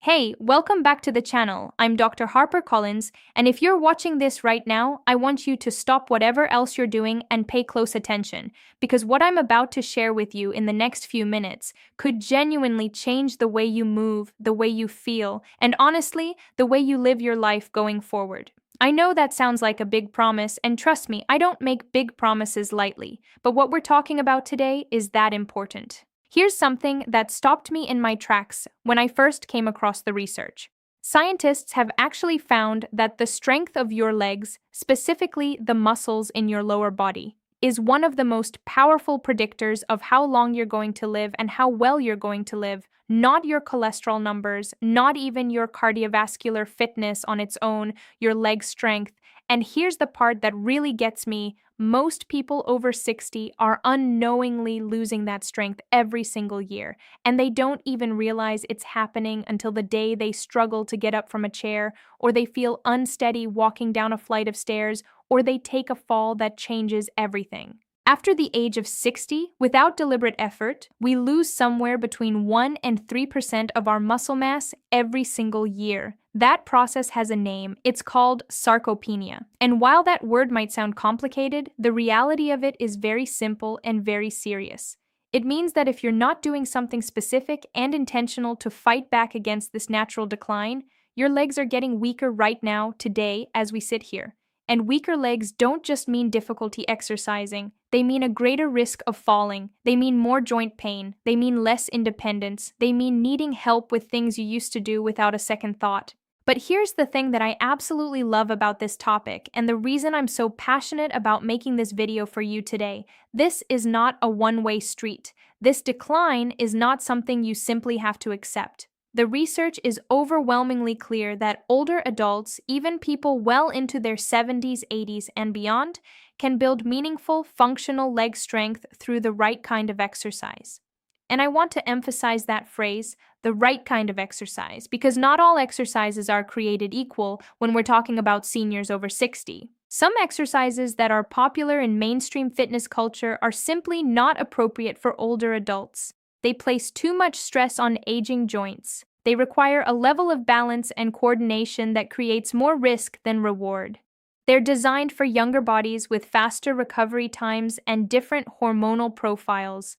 Hey, welcome back to the channel. I'm Dr. Harper Collins, and if you're watching this right now, I want you to stop whatever else you're doing and pay close attention, because what I'm about to share with you in the next few minutes could genuinely change the way you move, the way you feel, and honestly, the way you live your life going forward. I know that sounds like a big promise, and trust me, I don't make big promises lightly, but what we're talking about today is that important. Here's something that stopped me in my tracks when I first came across the research. Scientists have actually found that the strength of your legs, specifically the muscles in your lower body, is one of the most powerful predictors of how long you're going to live and how well you're going to live, not your cholesterol numbers, not even your cardiovascular fitness on its own, your leg strength. And here's the part that really gets me. Most people over 60 are unknowingly losing that strength every single year, and they don't even realize it's happening until the day they struggle to get up from a chair, or they feel unsteady walking down a flight of stairs, or they take a fall that changes everything. After the age of 60, without deliberate effort, we lose somewhere between 1 and 3% of our muscle mass every single year. That process has a name. It's called sarcopenia. And while that word might sound complicated, the reality of it is very simple and very serious. It means that if you're not doing something specific and intentional to fight back against this natural decline, your legs are getting weaker right now, today, as we sit here. And weaker legs don't just mean difficulty exercising, they mean a greater risk of falling, they mean more joint pain, they mean less independence, they mean needing help with things you used to do without a second thought. But here's the thing that I absolutely love about this topic, and the reason I'm so passionate about making this video for you today. This is not a one-way street. This decline is not something you simply have to accept. The research is overwhelmingly clear that older adults, even people well into their 70s, 80s, and beyond, can build meaningful, functional leg strength through the right kind of exercise. And I want to emphasize that phrase, the right kind of exercise, because not all exercises are created equal when we're talking about seniors over 60. Some exercises that are popular in mainstream fitness culture are simply not appropriate for older adults. They place too much stress on aging joints. They require a level of balance and coordination that creates more risk than reward. They're designed for younger bodies with faster recovery times and different hormonal profiles.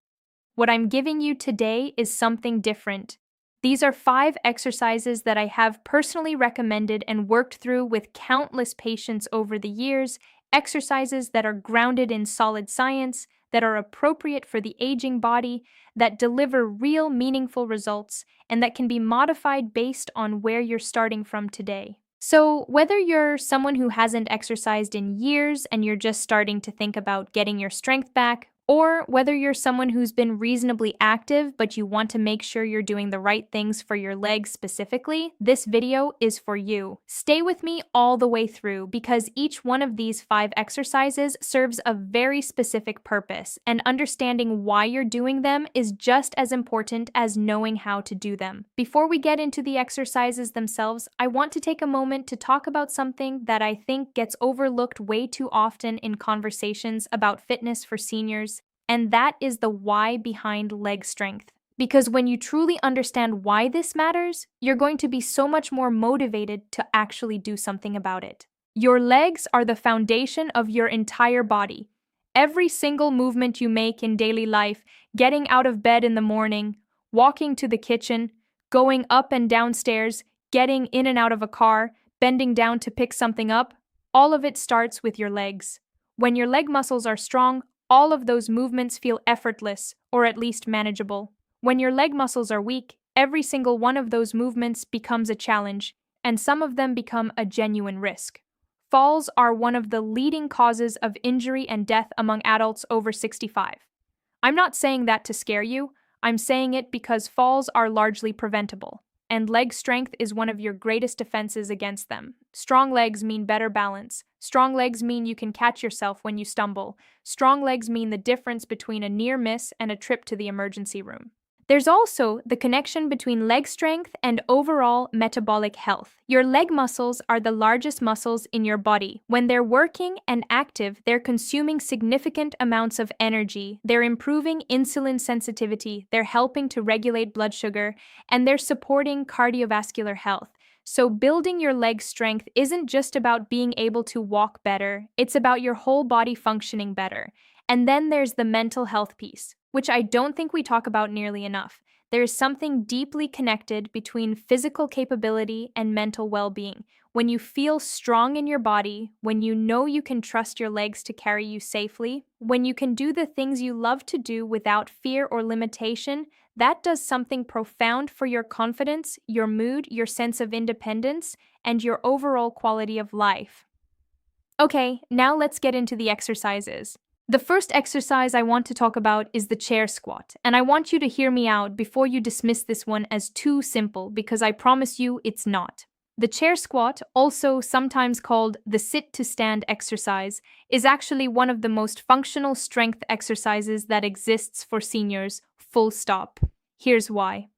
What I'm giving you today is something different. These are 5 exercises that I have personally recommended and worked through with countless patients over the years, exercises that are grounded in solid science, that are appropriate for the aging body, that deliver real meaningful results, and that can be modified based on where you're starting from today. So, whether you're someone who hasn't exercised in years and you're just starting to think about getting your strength back, or whether you're someone who's been reasonably active but you want to make sure you're doing the right things for your legs specifically, this video is for you. Stay with me all the way through because each one of these 5 exercises serves a very specific purpose, and understanding why you're doing them is just as important as knowing how to do them. Before we get into the exercises themselves, I want to take a moment to talk about something that I think gets overlooked way too often in conversations about fitness for seniors. And that is the why behind leg strength. Because when you truly understand why this matters, you're going to be so much more motivated to actually do something about it. Your legs are the foundation of your entire body. Every single movement you make in daily life, getting out of bed in the morning, walking to the kitchen, going up and down stairs, getting in and out of a car, bending down to pick something up, all of it starts with your legs. When your leg muscles are strong, all of those movements feel effortless, or at least manageable. When your leg muscles are weak, every single one of those movements becomes a challenge, and some of them become a genuine risk. Falls are one of the leading causes of injury and death among adults over 65. I'm not saying that to scare you, I'm saying it because falls are largely preventable. And leg strength is one of your greatest defenses against them. Strong legs mean better balance. Strong legs mean you can catch yourself when you stumble. Strong legs mean the difference between a near miss and a trip to the emergency room. There's also the connection between leg strength and overall metabolic health. Your leg muscles are the largest muscles in your body. When they're working and active, they're consuming significant amounts of energy. They're improving insulin sensitivity, they're helping to regulate blood sugar, and they're supporting cardiovascular health. So, building your leg strength isn't just about being able to walk better, it's about your whole body functioning better. And then there's the mental health piece, which I don't think we talk about nearly enough. There is something deeply connected between physical capability and mental well being. When you feel strong in your body, when you know you can trust your legs to carry you safely, when you can do the things you love to do without fear or limitation, that does something profound for your confidence, your mood, your sense of independence, and your overall quality of life. Okay, now let's get into the exercises. The first exercise I want to talk about is the chair squat, and I want you to hear me out before you dismiss this one as too simple because I promise you it's not. The chair squat, also sometimes called the sit to stand exercise, is actually one of the most functional strength exercises that exists for seniors, full stop. Here's why.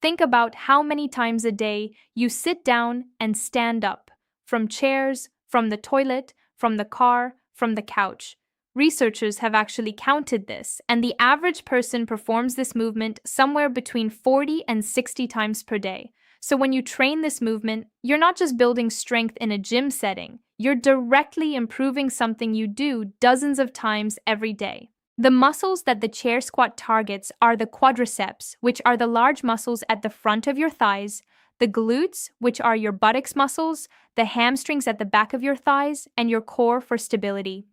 Think about how many times a day you sit down and stand up, from chairs, from the toilet, from the car, from the couch. Researchers have actually counted this, and the average person performs this movement somewhere between 40 and 60 times per day. So when you train this movement, you're not just building strength in a gym setting, you're directly improving something you do dozens of times every day. The muscles that the chair squat targets are the quadriceps, which are the large muscles at the front of your thighs, the glutes, which are your buttocks muscles, the hamstrings at the back of your thighs, and your core for stability.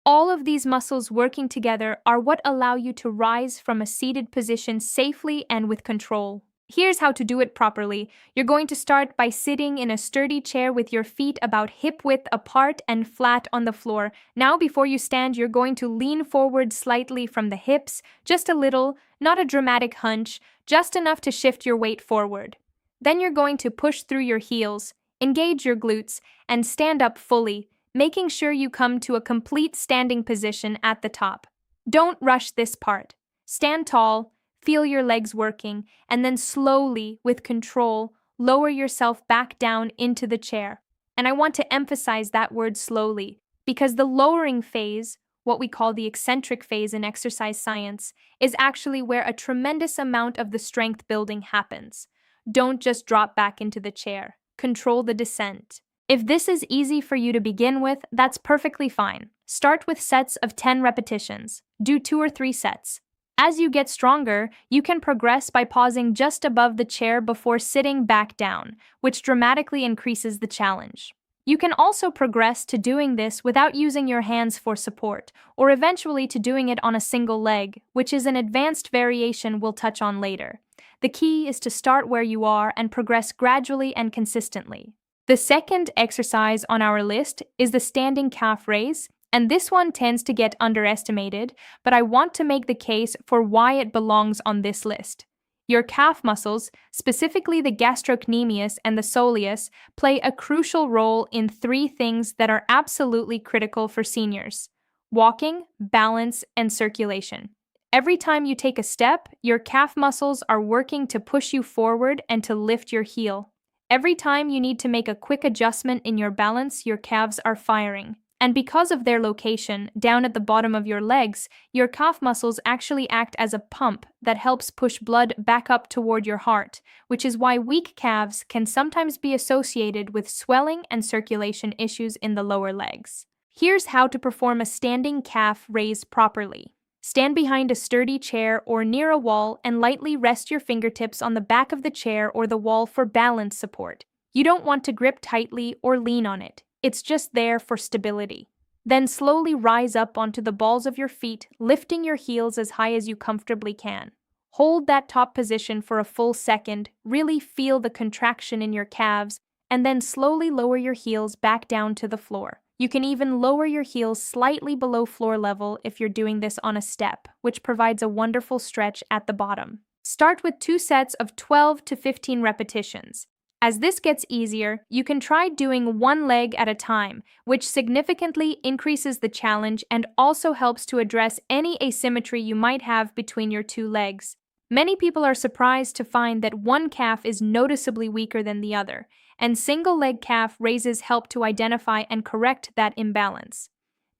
All of these muscles working together are what allow you to rise from a seated position safely and with control. Here's how to do it properly. You're going to start by sitting in a sturdy chair with your feet about hip width apart and flat on the floor. Now, before you stand, you're going to lean forward slightly from the hips, just a little, not a dramatic hunch, just enough to shift your weight forward. Then you're going to push through your heels, engage your glutes, and stand up fully, making sure you come to a complete standing position at the top. Don't rush this part. Stand tall, feel your legs working, and then slowly, with control, lower yourself back down into the chair. And I want to emphasize that word slowly, because the lowering phase, what we call the eccentric phase in exercise science, is actually where a tremendous amount of the strength building happens. Don't just drop back into the chair. Control the descent. If this is easy for you to begin with, that's perfectly fine. Start with sets of 10 repetitions. Do 2 or 3 sets. As you get stronger, you can progress by pausing just above the chair before sitting back down, which dramatically increases the challenge. You can also progress to doing this without using your hands for support, or eventually to doing it on a single leg, which is an advanced variation we'll touch on later. The key is to start where you are and progress gradually and consistently. The second exercise on our list is the standing calf raise, and this one tends to get underestimated, but I want to make the case for why it belongs on this list. Your calf muscles, specifically the gastrocnemius and the soleus, play a crucial role in 3 things that are absolutely critical for seniors: walking, balance, and circulation. Every time you take a step, your calf muscles are working to push you forward and to lift your heel. Every time you need to make a quick adjustment in your balance, your calves are firing. And because of their location, down at the bottom of your legs, your calf muscles actually act as a pump that helps push blood back up toward your heart, which is why weak calves can sometimes be associated with swelling and circulation issues in the lower legs. Here's how to perform a standing calf raise properly. Stand behind a sturdy chair or near a wall and lightly rest your fingertips on the back of the chair or the wall for balance support. You don't want to grip tightly or lean on it. It's just there for stability. Then slowly rise up onto the balls of your feet, lifting your heels as high as you comfortably can. Hold that top position for a full second, really feel the contraction in your calves, and then slowly lower your heels back down to the floor. You can even lower your heels slightly below floor level if you're doing this on a step, which provides a wonderful stretch at the bottom. Start with 2 sets of 12 to 15 repetitions. As this gets easier, you can try doing one leg at a time, which significantly increases the challenge and also helps to address any asymmetry you might have between your 2 legs. Many people are surprised to find that one calf is noticeably weaker than the other, and single leg calf raises help to identify and correct that imbalance.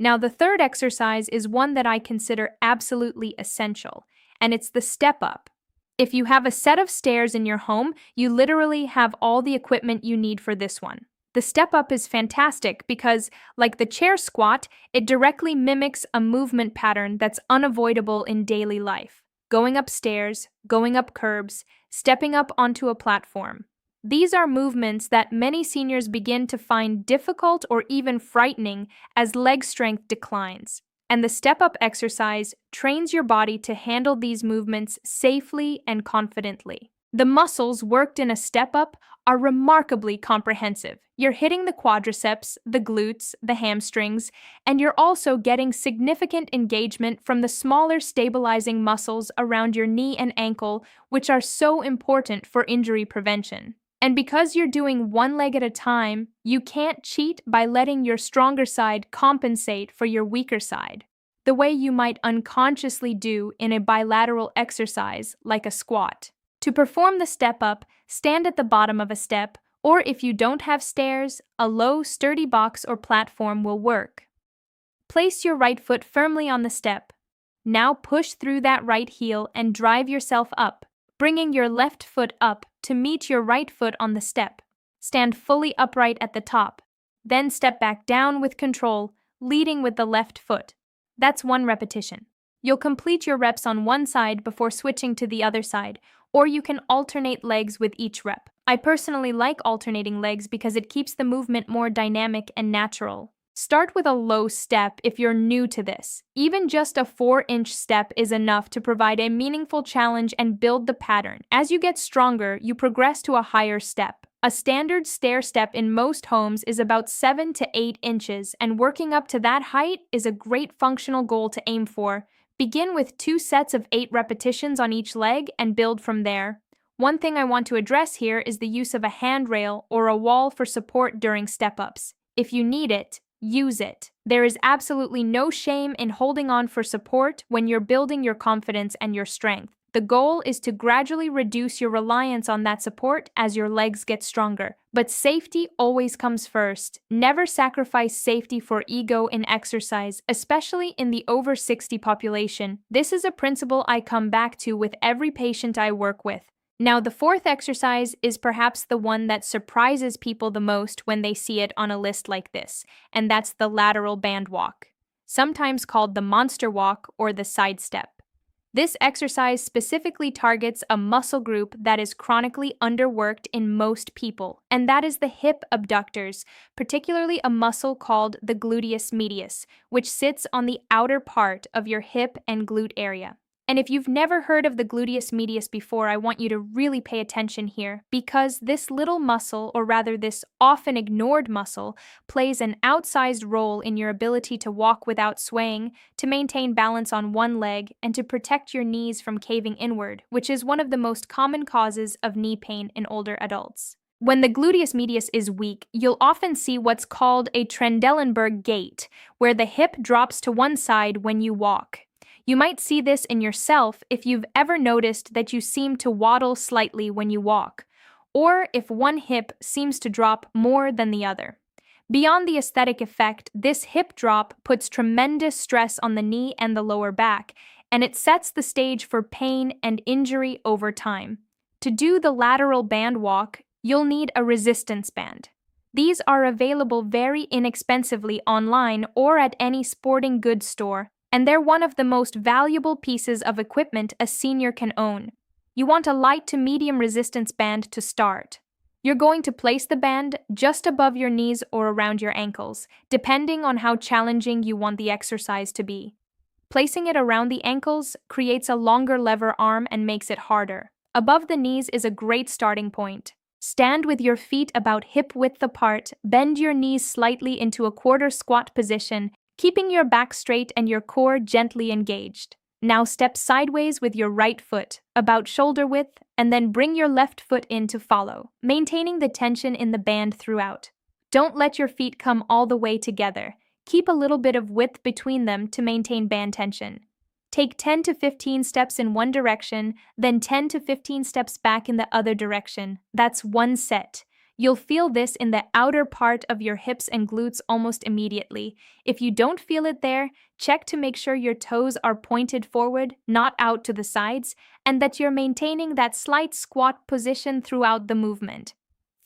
Now, the third exercise is one that I consider absolutely essential, and it's the step up. If you have a set of stairs in your home, you literally have all the equipment you need for this one. The step up is fantastic because, like the chair squat, it directly mimics a movement pattern that's unavoidable in daily life. Going upstairs, going up curbs, stepping up onto a platform. These are movements that many seniors begin to find difficult or even frightening as leg strength declines. And the step-up exercise trains your body to handle these movements safely and confidently. The muscles worked in a step-up are remarkably comprehensive. You're hitting the quadriceps, the glutes, the hamstrings, and you're also getting significant engagement from the smaller stabilizing muscles around your knee and ankle, which are so important for injury prevention. And because you're doing one leg at a time, you can't cheat by letting your stronger side compensate for your weaker side, the way you might unconsciously do in a bilateral exercise like a squat. To perform the step up, stand at the bottom of a step, or if you don't have stairs, a low, sturdy box or platform will work. Place your right foot firmly on the step. Now push through that right heel and drive yourself up, bringing your left foot up to meet your right foot on the step. Stand fully upright at the top. Then step back down with control, leading with the left foot. That's one repetition. You'll complete your reps on one side before switching to the other side, or you can alternate legs with each rep. I personally like alternating legs because it keeps the movement more dynamic and natural. Start with a low step if you're new to this. Even just a 4-inch step is enough to provide a meaningful challenge and build the pattern. As you get stronger, you progress to a higher step. A standard stair step in most homes is about 7 to 8 inches, and working up to that height is a great functional goal to aim for. Begin with 2 sets of 8 repetitions on each leg and build from there. One thing I want to address here is the use of a handrail or a wall for support during step-ups. If you need it, use it. There is absolutely no shame in holding on for support when you're building your confidence and your strength. The goal is to gradually reduce your reliance on that support as your legs get stronger. But safety always comes first. Never sacrifice safety for ego in exercise, especially in the over 60 population. This is a principle I come back to with every patient I work with. Now, the fourth exercise is perhaps the one that surprises people the most when they see it on a list like this, and that's the lateral band walk, sometimes called the monster walk or the side step. This exercise specifically targets a muscle group that is chronically underworked in most people, and that is the hip abductors, particularly a muscle called the gluteus medius, which sits on the outer part of your hip and glute area. And if you've never heard of the gluteus medius before, I want you to really pay attention here, because this little muscle, or rather this often ignored muscle, plays an outsized role in your ability to walk without swaying, to maintain balance on one leg, and to protect your knees from caving inward, which is one of the most common causes of knee pain in older adults. When the gluteus medius is weak, you'll often see what's called a Trendelenburg gait, where the hip drops to one side when you walk. You might see this in yourself if you've ever noticed that you seem to waddle slightly when you walk, or if one hip seems to drop more than the other. Beyond the aesthetic effect, this hip drop puts tremendous stress on the knee and the lower back, and it sets the stage for pain and injury over time. To do the lateral band walk, you'll need a resistance band. These are available very inexpensively online or at any sporting goods store, and they're one of the most valuable pieces of equipment a senior can own. You want a light to medium resistance band to start. You're going to place the band just above your knees or around your ankles, depending on how challenging you want the exercise to be. Placing it around the ankles creates a longer lever arm and makes it harder. Above the knees is a great starting point. Stand with your feet about hip width apart, bend your knees slightly into a quarter squat position, keeping your back straight and your core gently engaged. Now step sideways with your right foot, about shoulder width, and then bring your left foot in to follow, maintaining the tension in the band throughout. Don't let your feet come all the way together. Keep a little bit of width between them to maintain band tension. Take 10 to 15 steps in one direction, then 10 to 15 steps back in the other direction. That's one set. You'll feel this in the outer part of your hips and glutes almost immediately. If you don't feel it there, check to make sure your toes are pointed forward, not out to the sides, and that you're maintaining that slight squat position throughout the movement.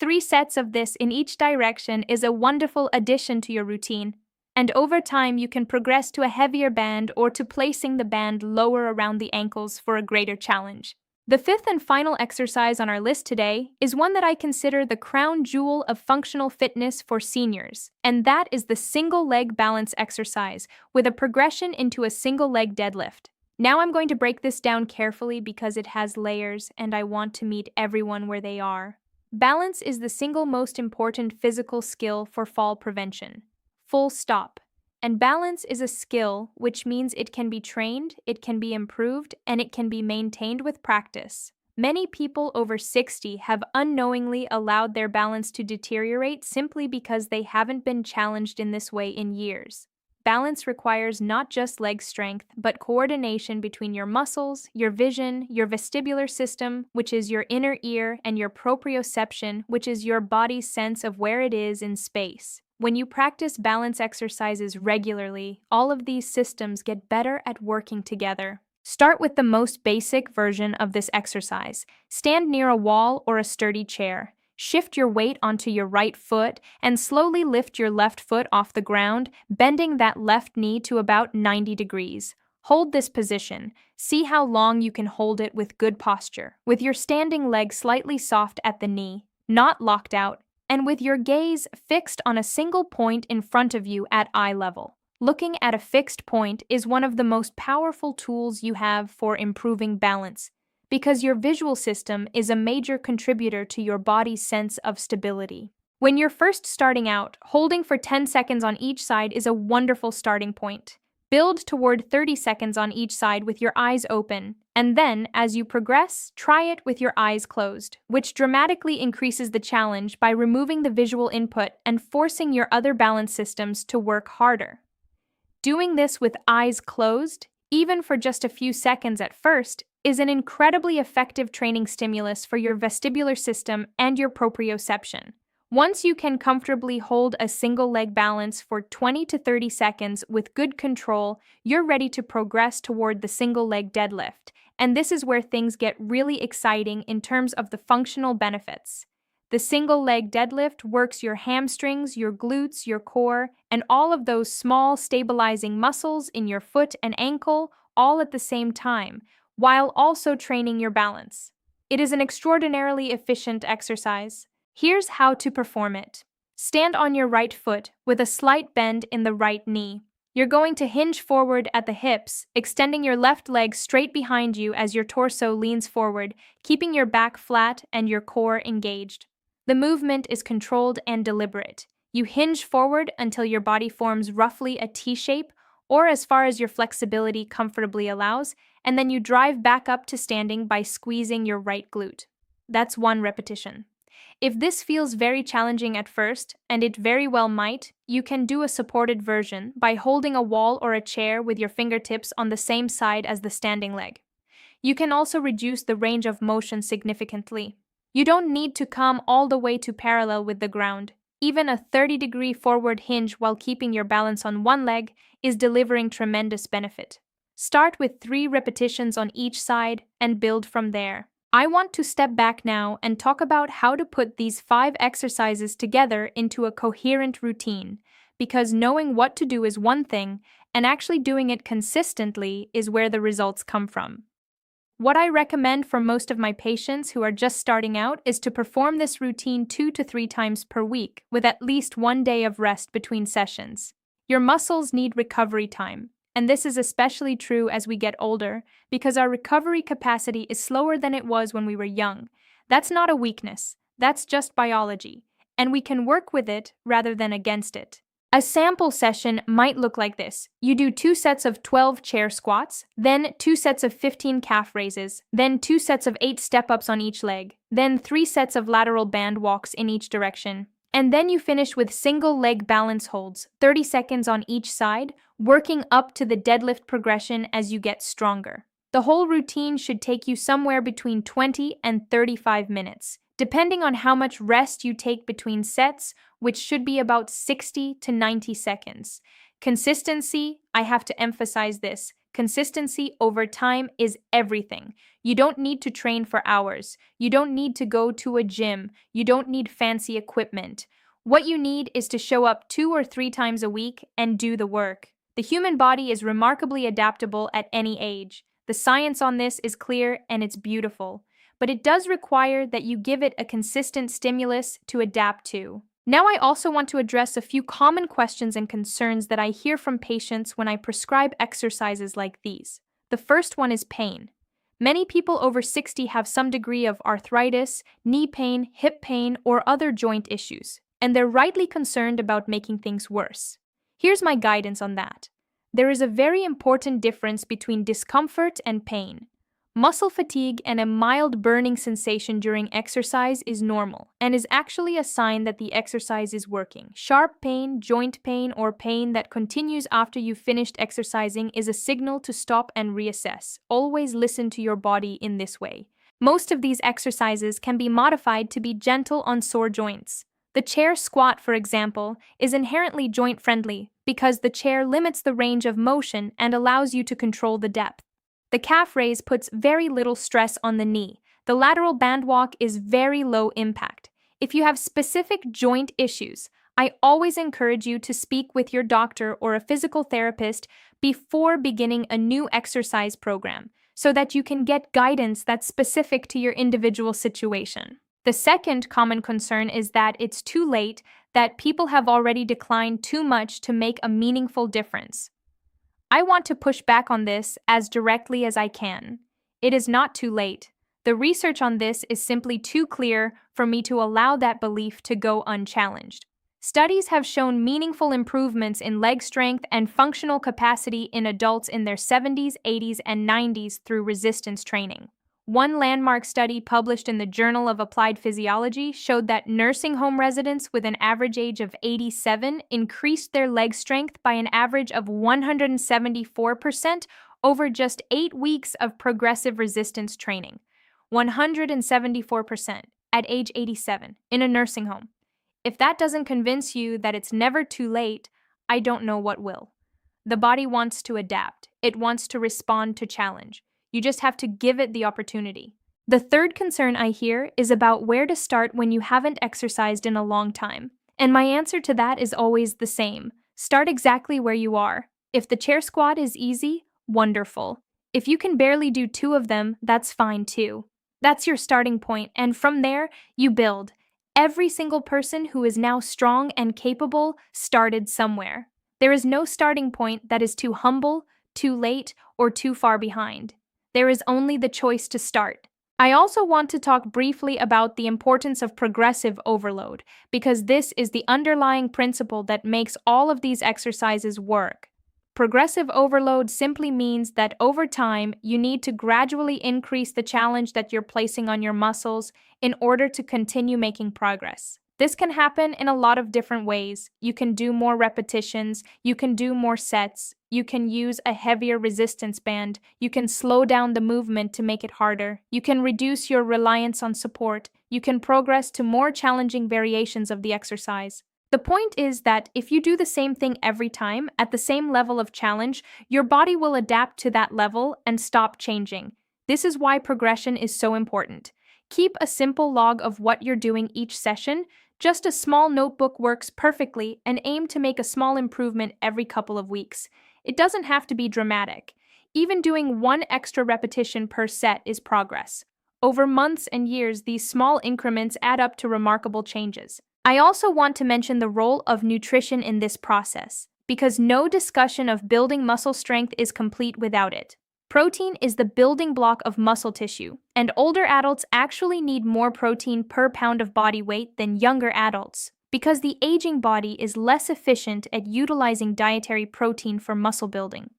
3 sets of this in each direction is a wonderful addition to your routine. And over time, you can progress to a heavier band or to placing the band lower around the ankles for a greater challenge. The fifth and final exercise on our list today is one that I consider the crown jewel of functional fitness for seniors, and that is the single leg balance exercise with a progression into a single leg deadlift. Now I'm going to break this down carefully because it has layers and I want to meet everyone where they are. Balance is the single most important physical skill for fall prevention. Full stop. And balance is a skill, which means it can be trained, it can be improved, and it can be maintained with practice. Many people over 60 have unknowingly allowed their balance to deteriorate simply because they haven't been challenged in this way in years. Balance requires not just leg strength, but coordination between your muscles, your vision, your vestibular system, which is your inner ear, and your proprioception, which is your body's sense of where it is in space. When you practice balance exercises regularly, all of these systems get better at working together. Start with the most basic version of this exercise. Stand near a wall or a sturdy chair. Shift your weight onto your right foot and slowly lift your left foot off the ground, bending that left knee to about 90 degrees. Hold this position. See how long you can hold it with good posture, with your standing leg slightly soft at the knee, not locked out, and with your gaze fixed on a single point in front of you at eye level. Looking at a fixed point is one of the most powerful tools you have for improving balance, because your visual system is a major contributor to your body's sense of stability. When you're first starting out, holding for 10 seconds on each side is a wonderful starting point. Build toward 30 seconds on each side with your eyes open, and then, as you progress, try it with your eyes closed, which dramatically increases the challenge by removing the visual input and forcing your other balance systems to work harder. Doing this with eyes closed, even for just a few seconds at first, is an incredibly effective training stimulus for your vestibular system and your proprioception. Once you can comfortably hold a single leg balance for 20 to 30 seconds with good control, you're ready to progress toward the single leg deadlift. And this is where things get really exciting in terms of the functional benefits. The single leg deadlift works your hamstrings, your glutes, your core, and all of those small stabilizing muscles in your foot and ankle all at the same time, while also training your balance. It is an extraordinarily efficient exercise. Here's how to perform it. Stand on your right foot with a slight bend in the right knee. You're going to hinge forward at the hips, extending your left leg straight behind you as your torso leans forward, keeping your back flat and your core engaged. The movement is controlled and deliberate. You hinge forward until your body forms roughly a T shape, or as far as your flexibility comfortably allows, and then you drive back up to standing by squeezing your right glute. That's one repetition. If this feels very challenging at first, and it very well might, you can do a supported version by holding a wall or a chair with your fingertips on the same side as the standing leg. You can also reduce the range of motion significantly. You don't need to come all the way to parallel with the ground. Even a 30-degree forward hinge while keeping your balance on one leg is delivering tremendous benefit. Start with 3 repetitions on each side and build from there. I want to step back now and talk about how to put these 5 exercises together into a coherent routine, because knowing what to do is one thing, and actually doing it consistently is where the results come from. What I recommend for most of my patients who are just starting out is to perform this routine 2 to 3 times per week, with at least 1 day of rest between sessions. Your muscles need recovery time. And this is especially true as we get older, because our recovery capacity is slower than it was when we were young. That's not a weakness, that's just biology, and we can work with it rather than against it. A sample session might look like this. You do 2 sets of 12 chair squats, then 2 sets of 15 calf raises, then 2 sets of 8 step-ups on each leg, then 3 sets of lateral band walks in each direction, And then you finish with single leg balance holds, 30 seconds on each side, working up to the deadlift progression as you get stronger. The whole routine should take you somewhere between 20 and 35 minutes, depending on how much rest you take between sets, which should be about 60 to 90 seconds. Consistency, I have to emphasize this. Consistency over time is everything. You don't need to train for hours. You don't need to go to a gym. You don't need fancy equipment. What you need is to show up 2 or 3 times a week and do the work. The human body is remarkably adaptable at any age. The science on this is clear and it's beautiful, but it does require that you give it a consistent stimulus to adapt to. Now, I also want to address a few common questions and concerns that I hear from patients when I prescribe exercises like these. The first one is pain. Many people over 60 have some degree of arthritis, knee pain, hip pain, or other joint issues, and they're rightly concerned about making things worse. Here's my guidance on that. There is a very important difference between discomfort and pain. Muscle fatigue and a mild burning sensation during exercise is normal and is actually a sign that the exercise is working. Sharp pain, joint pain, or pain that continues after you've finished exercising is a signal to stop and reassess. Always listen to your body in this way. Most of these exercises can be modified to be gentle on sore joints. The chair squat, for example, is inherently joint-friendly because the chair limits the range of motion and allows you to control the depth. The calf raise puts very little stress on the knee. The lateral band walk is very low impact. If you have specific joint issues, I always encourage you to speak with your doctor or a physical therapist before beginning a new exercise program so that you can get guidance that's specific to your individual situation. The second common concern is that it's too late, that people have already declined too much to make a meaningful difference. I want to push back on this as directly as I can. It is not too late. The research on this is simply too clear for me to allow that belief to go unchallenged. Studies have shown meaningful improvements in leg strength and functional capacity in adults in their 70s, 80s, and 90s through resistance training. One landmark study published in the Journal of Applied Physiology showed that nursing home residents with an average age of 87 increased their leg strength by an average of 174% over just 8 weeks of progressive resistance training. 174% at age 87 in a nursing home. If that doesn't convince you that it's never too late, I don't know what will. The body wants to adapt. It wants to respond to challenge. You just have to give it the opportunity. The third concern I hear is about where to start when you haven't exercised in a long time. And my answer to that is always the same. Start exactly where you are. If the chair squat is easy, wonderful. If you can barely do 2 of them, that's fine too. That's your starting point, and from there, you build. Every single person who is now strong and capable started somewhere. There is no starting point that is too humble, too late, or too far behind. There is only the choice to start. I also want to talk briefly about the importance of progressive overload, because this is the underlying principle that makes all of these exercises work. Progressive overload simply means that over time, you need to gradually increase the challenge that you're placing on your muscles in order to continue making progress. This can happen in a lot of different ways. You can do more repetitions, you can do more sets, you can use a heavier resistance band, you can slow down the movement to make it harder, you can reduce your reliance on support, you can progress to more challenging variations of the exercise. The point is that if you do the same thing every time at the same level of challenge, your body will adapt to that level and stop changing. This is why progression is so important. Keep a simple log of what you're doing each session. Just a small notebook works perfectly, and aim to make a small improvement every couple of weeks. It doesn't have to be dramatic. Even doing 1 extra repetition per set is progress. Over months and years, these small increments add up to remarkable changes. I also want to mention the role of nutrition in this process, because no discussion of building muscle strength is complete without it. Protein is the building block of muscle tissue, and older adults actually need more protein per pound of body weight than younger adults, because the aging body is less efficient at utilizing dietary protein for muscle building.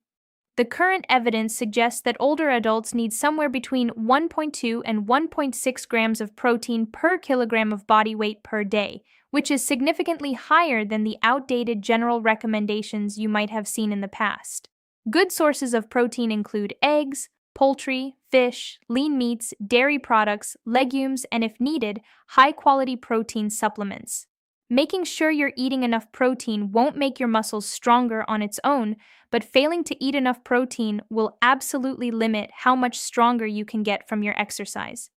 The current evidence suggests that older adults need somewhere between 1.2 and 1.6 grams of protein per kilogram of body weight per day, which is significantly higher than the outdated general recommendations you might have seen in the past. Good sources of protein include eggs, poultry, fish, lean meats, dairy products, legumes, and if needed, high-quality protein supplements. Making sure you're eating enough protein won't make your muscles stronger on its own, but failing to eat enough protein will absolutely limit how much stronger you can get from your exercise.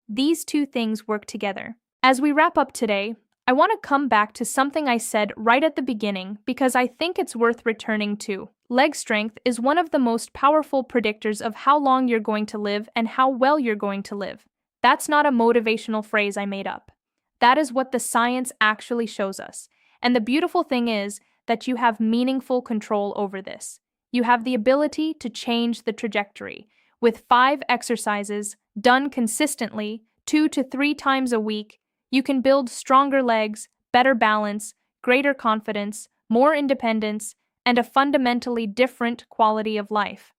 These two things work together. As we wrap up today, I want to come back to something I said right at the beginning because I think it's worth returning to. Leg strength is one of the most powerful predictors of how long you're going to live and how well you're going to live. That's not a motivational phrase I made up. That is what the science actually shows us. And the beautiful thing is that you have meaningful control over this. You have the ability to change the trajectory. With 5 exercises done consistently, 2 to 3 times a week, you can build stronger legs, better balance, greater confidence, more independence, and a fundamentally different quality of life.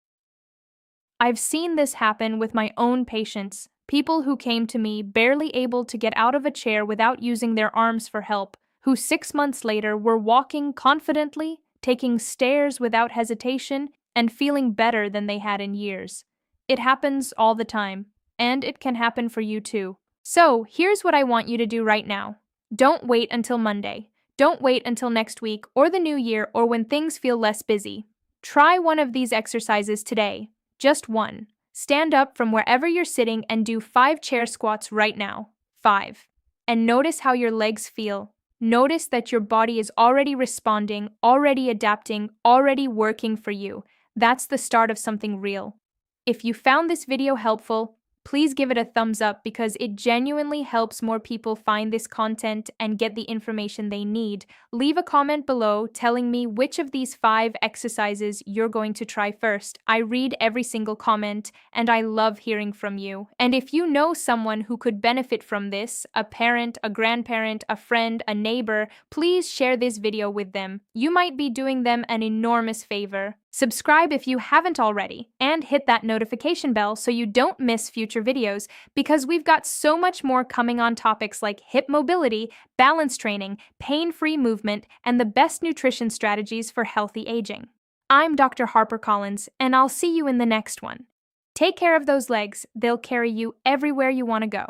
I've seen this happen with my own patients, people who came to me barely able to get out of a chair without using their arms for help, who 6 months later were walking confidently, taking stairs without hesitation, and feeling better than they had in years. It happens all the time, and it can happen for you too. So, here's what I want you to do right now. Don't wait until Monday. Don't wait until next week or the new year or when things feel less busy. Try one of these exercises today. Just one. Stand up from wherever you're sitting and do 5 chair squats right now. 5. And notice how your legs feel. Notice that your body is already responding, already adapting, already working for you. That's the start of something real. If you found this video helpful, please give it a thumbs up because it genuinely helps more people find this content and get the information they need. Leave a comment below telling me which of these 5 exercises you're going to try first. I read every single comment and I love hearing from you. And if you know someone who could benefit from this, a parent, a grandparent, a friend, a neighbor, please share this video with them. You might be doing them an enormous favor. Subscribe if you haven't already, and hit that notification bell so you don't miss future videos, because we've got so much more coming on topics like hip mobility, balance training, pain-free movement, and the best nutrition strategies for healthy aging. I'm Dr. Harper Collins, and I'll see you in the next one. Take care of those legs, they'll carry you everywhere you want to go.